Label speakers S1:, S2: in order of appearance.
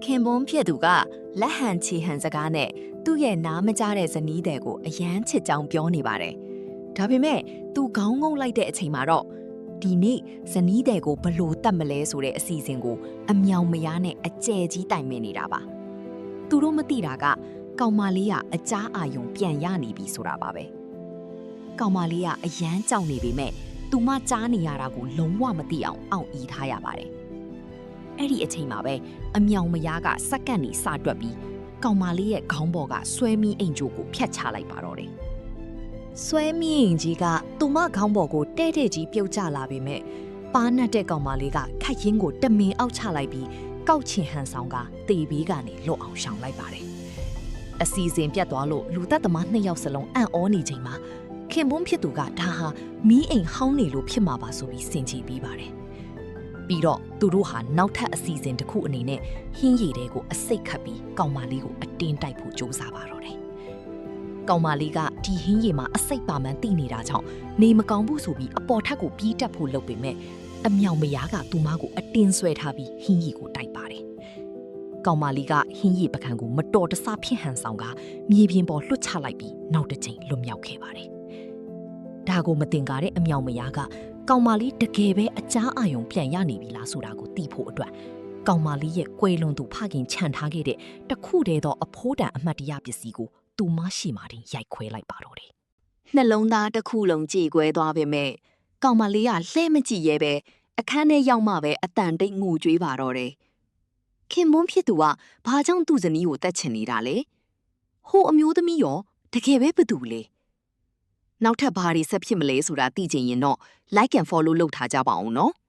S1: ခင်ပွန်းဖြစ်သူကလက်ဟန်ချီဟန်စကားနဲ့သူ့ရဲ့နားမကြားတဲ့ဇနီးတဲ့ကိုအယမ်းချစ်ကြောင်းပြောနေပါတယ်။ဒါပေမဲ့သူခေါင်းငုံလိုက်တဲ့အချိန်မှာတော့ဒီနေ့ဇနီးတဲ့ကိုဘလို့တတ်မလဲဆိုတဲ့အစီအစဉ်ကိုအမြောင်မယားနဲ့အကျဲကြီးတိုင်ပင်နေတာပါ။သူတို့မသိတာကကောင်မလေးကအကြားအာယုံပြန်ရနေပြီဆိုတာပါပဲ။ကောင်မလေးကအယမ်းကြောက်နေပေမဲ့သူမကြားနေရတာကိုလုံးဝမသိအောင်အောင့်အီးထားရပါတယ်။အဲ့ဒီအချိန်မှာပဲအမြောင်မယားကစက္ကန့်နေစတွက်ပြီးကောင်မလေးရဲ့ခေါင်းပေါ်ကဆွဲမီးအိမ်ကြိုးကိုဖြတ်ချလိုက်ပါတော့တယ်။ဆွဲမီးအိမ်ကြီးကသူမခေါင်းပေါ်ကိုတဲ့တဲ့ကြီးပြုတ်ကျလာပေမဲ့ပါးနှက်တဲ့ကောင်မလေးကခတ်ရင်းကိုတမင်အောက်ချလိုက်ပြီးကောက်ချင်ဟန်ဆောင်ကတေဘေးကနေလွတ်အောင်ရှောင်လိုက်ပါတယ်။အစီအစဉ်ပြတ်သွားလို့လူသက်သမား2ယောက်စလုံးအံ့ဩနေချိန်မှာခင်ပွန်းဖြစ်သူကဒါဟာမီးအိမ်ဟောင်းနေလို့ဖြစ်မှာပါဆိုပြီးစင်ကြယ်ပြီးပါတယ်။ပြီးတော့သူတို့ဟာနောက်ထပ်အစီအစဉ်တစ်ခုအနေနဲ့ဟင်းရည်တွေကိုအစိတ်ခတ်ပြီးကောင်မလေးကိုအတင်းတိုက်ဖို့ကြိုးစားပါတော့တယ်။ကောင်မလေးကဒီဟင်းရည်မှာအစိတ်ပါမှန်းသိနေတာကြောင့်နေမကောင်းဘူးဆိုပြီးအပေါ်ထက်ကိုပြေးတက်ဖို့လုပ်ပေမဲ့အမြောင်မယားကသူမကိုအတင်းဆွဲထားပြီးဟင်းရည်ကိုတိုက်ပါတယ်။ကောင်မလေးကဟင်းရည်ပကံကိုမတော်တဆဖြစ်ဟန်ဆောင်ကမြေပြင်ပေါ်လွှတ်ချလိုက်ပြီးနောက်တစ်ချိန်လွတ်မြောက်ခဲ့ပါတယ်။ဒါကိုမတင်ကားတဲ့အမြောင်မယားကကောင်မလေးတကယ်ပဲအကြားအာယုံပြန်ရနေပြီလားဆိုတာကိုသိဖို့အတွက်ကောင်မလေးရဲ့ကွယ်လွန်သူဖခင်ခြံထားခဲ့တဲ့တခုတည်းသောအဖိုးတန်အမတ်တရားပစ္စည်းကိုသူမရှိမှတင်ရိုက်ခွဲလိုက်ပါတော့တယ်။နှလုံးသားတစ်ခုလုံးကြေကွဲသွားပေမဲ့ကောင်မလေးကလှဲမကြည့်ရဲပဲအခန်းထဲရောက်မှပဲအတန်တိတ်ငိုကြွေးပါတော့တယ်။ခင်မွန်းဖြစ်သူကဘာကြောင့်သူ့ဇနီးကိုတတ်ချင်နေတာလဲ။ဟိုအမျိုးသမီးရောတကယ်ပဲဘသူလဲ။နောက်ထပ်ဘာတွေဆက်ဖြစ်မလဲဆိုတာသိချင်ရင်တော့ like and follow လုပ်ထားကြပါအောင်နော်။